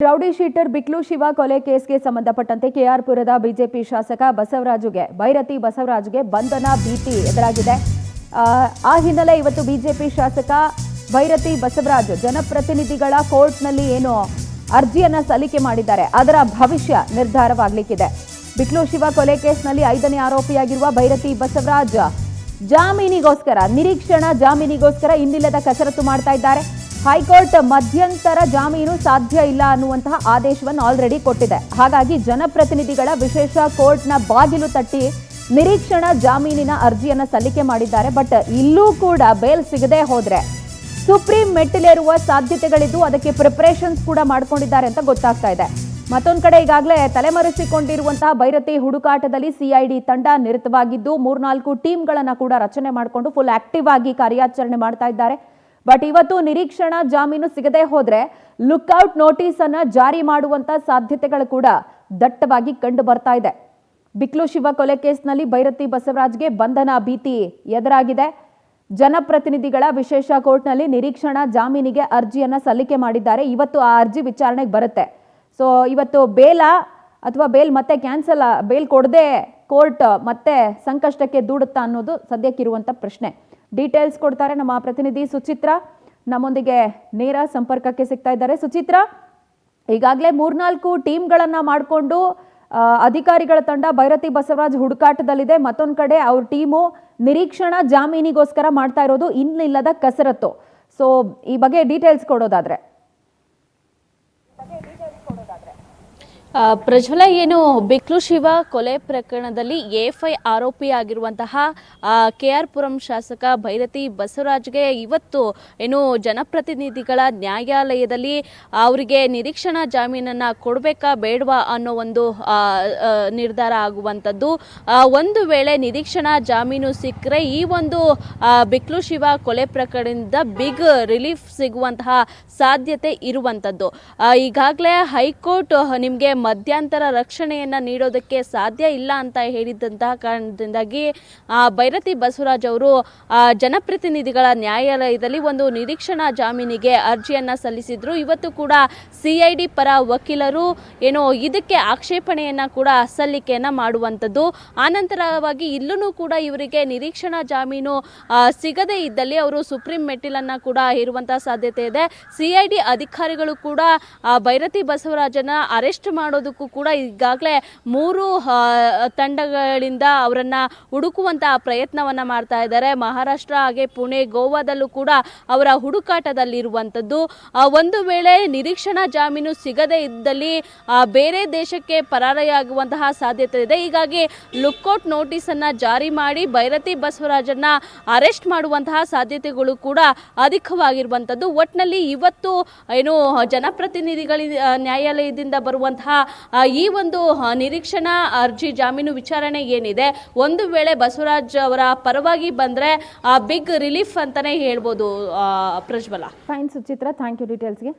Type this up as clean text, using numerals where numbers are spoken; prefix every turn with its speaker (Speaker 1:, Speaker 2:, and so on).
Speaker 1: Rowdy sheeter ಬಿಕ್ಲು Shiva ಕೊಲೆ ಕೇಸ್ಗೆ ಸಂಬಂಧಪಟ್ಟಂತೆ ಕೆಆರ್ಪುರದ BJP ಶಾಸಕ ಭೈರತಿ ಬಸವರಾಜುಗೆ ಬಂಧನ ಭೀತಿ ಎದುರಾಗಿದೆ. ಆ ಹಿನ್ನೆಲೆ ಇವತ್ತು ಬಿಜೆಪಿ ಶಾಸಕ ಭೈರತಿ ಬಸವರಾಜ್ ಜನಪ್ರತಿನಿಧಿಗಳ ಕೋರ್ಟ್ನಲ್ಲಿ ಏನು ಅರ್ಜಿಯನ್ನ ಸಲ್ಲಿಕೆ ಮಾಡಿದ್ದಾರೆ, ಅದರ ಭವಿಷ್ಯ ನಿರ್ಧಾರವಾಗಲಿಕ್ಕಿದೆ. ಬಿಕ್ಲು ಶಿವ ಕೊಲೆ ಕೇಸ್ನಲ್ಲಿ 5ನೇ ಆರೋಪಿಯಾಗಿರುವ ಭೈರತಿ ಬಸವರಾಜ್ ನಿರೀಕ್ಷಣಾ ಜಾಮೀನಿಗೋಸ್ಕರ ಇನ್ನಿಲ್ಲದ ಕಸರತ್ತು ಮಾಡ್ತಾ ಇದ್ದಾರೆ. ಹೈಕೋರ್ಟ್ ಮಧ್ಯಂತರ ಜಾಮೀನು ಸಾಧ್ಯ ಇಲ್ಲ ಅನ್ನುವಂತಹ ಆದೇಶವನ್ನು ಆಲ್ರೆಡಿ ಕೊಟ್ಟಿದೆ. ಹಾಗಾಗಿ ಜನಪ್ರತಿನಿಧಿಗಳ ವಿಶೇಷ ಕೋರ್ಟ್ನ ಬಾಗಿಲು ತಟ್ಟಿ ನಿರೀಕ್ಷಣಾ ಜಾಮೀನಿನ ಅರ್ಜಿಯನ್ನು ಸಲ್ಲಿಕೆ ಮಾಡಿದ್ದಾರೆ. ಬಟ್ ಇಲ್ಲೂ ಕೂಡ ಬೇಲ್ ಸಿಗದೆ ಹೋದ್ರೆ ಸುಪ್ರೀಂ ಮೆಟ್ಟಿಲೇರುವ ಸಾಧ್ಯತೆಗಳಿದ್ದು ಅದಕ್ಕೆ ಪ್ರಿಪರೇಷನ್ಸ್ ಕೂಡ ಮಾಡ್ಕೊಂಡಿದ್ದಾರೆ ಅಂತ ಗೊತ್ತಾಗ್ತಾ ಇದೆ. ಮತ್ತೊಂದು ಕಡೆ ಈಗಾಗಲೇ ತಲೆಮರೆಸಿಕೊಂಡಿರುವಂತಹ ಭೈರತಿ ಹುಡುಕಾಟದಲ್ಲಿ ಸಿಐಡಿ ತಂಡ ನಿರತವಾಗಿದ್ದು 3-4 ಟೀಮ್ಗಳನ್ನು ಕೂಡ ರಚನೆ ಮಾಡಿಕೊಂಡು ಫುಲ್ ಆಕ್ಟಿವ್ ಆಗಿ ಕಾರ್ಯಾಚರಣೆ ಮಾಡ್ತಾ ಇದ್ದಾರೆ. ಬಟ್ ಇವತ್ತು ನಿರೀಕ್ಷಣಾ ಜಾಮೀನು ಸಿಗದೆ ಹೋದ್ರೆ ಲುಕ್ಔಟ್ ನೋಟಿಸ್ ಅನ್ನ ಜಾರಿ ಮಾಡುವಂತ ಸಾಧ್ಯತೆಗಳು ಕೂಡ ದಟ್ಟವಾಗಿ ಕಂಡು ಬರ್ತಾ ಇದೆ. ಬಿಕ್ಲು ಶಿವ ಕೊಲೆ ಕೇಸ್ನಲ್ಲಿ ಭೈರತಿ ಬಸವರಾಜ್ಗೆ ಬಂಧನ ಭೀತಿ ಎದುರಾಗಿದೆ. ಜನಪ್ರತಿನಿಧಿಗಳ ವಿಶೇಷ ಕೋರ್ಟ್ನಲ್ಲಿ ನಿರೀಕ್ಷಣಾ ಜಾಮೀನಿಗೆ ಅರ್ಜಿಯನ್ನ ಸಲ್ಲಿಕೆ ಮಾಡಿದ್ದಾರೆ. ಇವತ್ತು ಆ ಅರ್ಜಿ ವಿಚಾರಣೆಗೆ ಬರುತ್ತೆ. ಸೊ ಇವತ್ತು ಬೇಲ್ ಮತ್ತೆ ಕ್ಯಾನ್ಸಲ್, ಬೇಲ್ ಕೊಡದೆ ಕೋರ್ಟ್ ಮತ್ತೆ ಸಂಕಷ್ಟಕ್ಕೆ ದೂಡುತ್ತಾ ಅನ್ನೋದು ಸದ್ಯಕ್ಕಿರುವಂತ ಪ್ರಶ್ನೆ. ಡೀಟೇಲ್ಸ್ ಕೊಡ್ತಾರೆ ನಮ್ಮ ಪ್ರತಿನಿಧಿ ಸುಚಿತ್ರಾ, ನಮ್ಮೊಂದಿಗೆ ನೇರ ಸಂಪರ್ಕಕ್ಕೆ ಸಿಗ್ತಾ ಇದ್ದಾರೆ. ಸುಚಿತ್ರಾ, ಈಗಾಗಲೇ 3-4 ಟೀಮ್ಗಳನ್ನ ಮಾಡಿಕೊಂಡು ಅಧಿಕಾರಿಗಳ ತಂಡ ಭೈರತಿ ಬಸವರಾಜ್ ಹುಡುಕಾಟದಲ್ಲಿದೆ. ಮತ್ತೊಂದು ಕಡೆ ಅವ್ರ ಟೀಮು ನಿರೀಕ್ಷಣಾ ಜಾಮೀನಿಗೋಸ್ಕರ ಮಾಡ್ತಾ ಇರೋದು ಇನ್ನಿಲ್ಲದ ಕಸರತ್ತು. ಸೊ ಈ ಬಗ್ಗೆ ಡೀಟೇಲ್ಸ್ ಕೊಡೋದಾದ್ರೆ
Speaker 2: ಪ್ರಜ್ವಲ, ಏನು ಬಿಕ್ಲು ಶಿವ ಕೊಲೆ ಪ್ರಕರಣದಲ್ಲಿ ಎಫ್ಐ ಆರೋಪಿಯಾಗಿರುವಂತಹ ಕೆಆರ್ಪುರಂ ಶಾಸಕ ಭೈರತಿ ಬಸವರಾಜ್ಗೆ ಇವತ್ತು ಏನು ಜನಪ್ರತಿನಿಧಿಗಳ ನ್ಯಾಯಾಲಯದಲ್ಲಿ ಅವರಿಗೆ ನಿರೀಕ್ಷಣಾ ಜಾಮೀನನ್ನ ಕೊಡಬೇಕಾ ಬೇಡವಾ ಅನ್ನೋ ಒಂದು ನಿರ್ಧಾರ ಆಗುವಂಥದ್ದು. ಒಂದು ವೇಳೆ ನಿರೀಕ್ಷಣಾ ಜಾಮೀನು ಸಿಕ್ಕರೆ ಈ ಒಂದು ಬಿಕ್ಲು ಶಿವ ಕೊಲೆ ಪ್ರಕರಣದಿಂದ ಬಿಗ್ ರಿಲೀಫ್ ಸಿಗುವಂತಹ ಸಾಧ್ಯತೆ ಇರುವಂಥದ್ದು. ಈಗಾಗಲೇ ಹೈಕೋರ್ಟ್ ನಿಮಗೆ ಮಧ್ಯಂತರ ರಕ್ಷಣೆಯನ್ನ ನೀಡೋದಕ್ಕೆ ಸಾಧ್ಯ ಇಲ್ಲ ಅಂತ ಹೇಳಿದಂತಹ ಕಾರಣದಿಂದಾಗಿ ಭೈರತಿ ಬಸವರಾಜ್ ಅವರು ಜನಪ್ರತಿನಿಧಿಗಳ ನ್ಯಾಯಾಲಯದಲ್ಲಿ ಒಂದು ನಿರೀಕ್ಷಣಾ ಜಾಮೀನಿಗೆ ಅರ್ಜಿಯನ್ನ ಸಲ್ಲಿಸಿದ್ರು. ಇವತ್ತು ಕೂಡ ಸಿಐಡಿ ಪರ ವಕೀಲರು ಏನೋ ಇದಕ್ಕೆ ಆಕ್ಷೇಪಣೆಯನ್ನ ಕೂಡ ಸಲ್ಲಿಕೆಯನ್ನ ಮಾಡುವಂಥದ್ದು. ಆನಂತರವಾಗಿ ಇಲ್ಲೂ ಕೂಡ ಇವರಿಗೆ ನಿರೀಕ್ಷಣಾ ಜಾಮೀನು ಸಿಗದೇ ಇದ್ದಲ್ಲಿ ಅವರು ಸುಪ್ರೀಂ ಮೆಟ್ಟಿಲನ್ನ ಕೂಡ ಇರುವಂತಹ ಸಾಧ್ಯತೆ ಇದೆ. ಸಿಐಡಿ ಅಧಿಕಾರಿಗಳು ಕೂಡ ಭೈರತಿ ಬಸವರಾಜನ ಅರೆಸ್ಟ್ ಮಾಡೋದಕ್ಕೂ ಕೂಡ ಈಗಾಗಲೇ 3 ತಂಡಗಳಿಂದ ಅವರನ್ನ ಹುಡುಕುವಂತಹ ಪ್ರಯತ್ನವನ್ನ ಮಾಡ್ತಾ ಇದ್ದಾರೆ. ಮಹಾರಾಷ್ಟ್ರ ಹಾಗೆ ಪುಣೆ, ಗೋವಾದಲ್ಲೂ ಕೂಡ ಅವರ ಹುಡುಕಾಟದಲ್ಲಿರುವಂಥದ್ದು. ಒಂದು ವೇಳೆ ನಿರೀಕ್ಷಣಾ ಜಾಮೀನು ಸಿಗದೇ ಇದ್ದಲ್ಲಿ ಬೇರೆ ದೇಶಕ್ಕೆ ಪರಾರಿಯಾಗುವಂತಹ ಸಾಧ್ಯತೆ ಇದೆ. ಹೀಗಾಗಿ ಲುಕ್ಔಟ್ ನೋಟಿಸ್ ಅನ್ನ ಜಾರಿ ಮಾಡಿ ಭೈರತಿ ಬಸವರಾಜನ್ನ ಅರೆಸ್ಟ್ ಮಾಡುವಂತಹ ಸಾಧ್ಯತೆಗಳು ಕೂಡ ಅಧಿಕವಾಗಿರುವಂಥದ್ದು. ಒಟ್ಟಿನಲ್ಲಿ ಇವತ್ತು ಏನು ಜನಪ್ರತಿನಿಧಿಗಳ ನ್ಯಾಯಾಲಯದಿಂದ ಬರುವಂತಹ ಈ ಒಂದು ನಿರೀಕ್ಷಣಾ ಅರ್ಜಿ ಜಾಮೀನು ವಿಚಾರಣೆ ಏನಿದೆ, ಒಂದು ವೇಳೆ ಬಸವರಾಜ್ ಅವರ ಪರವಾಗಿ ಬಂದ್ರೆ ಬಿಗ್ ರಿಲೀಫ್ ಅಂತಾನೆ ಹೇಳ್ಬೋದು. Prajwala.
Speaker 1: Fine Suchitra, thank you ಡೀಟೇಲ್ಸ್ಗೆ.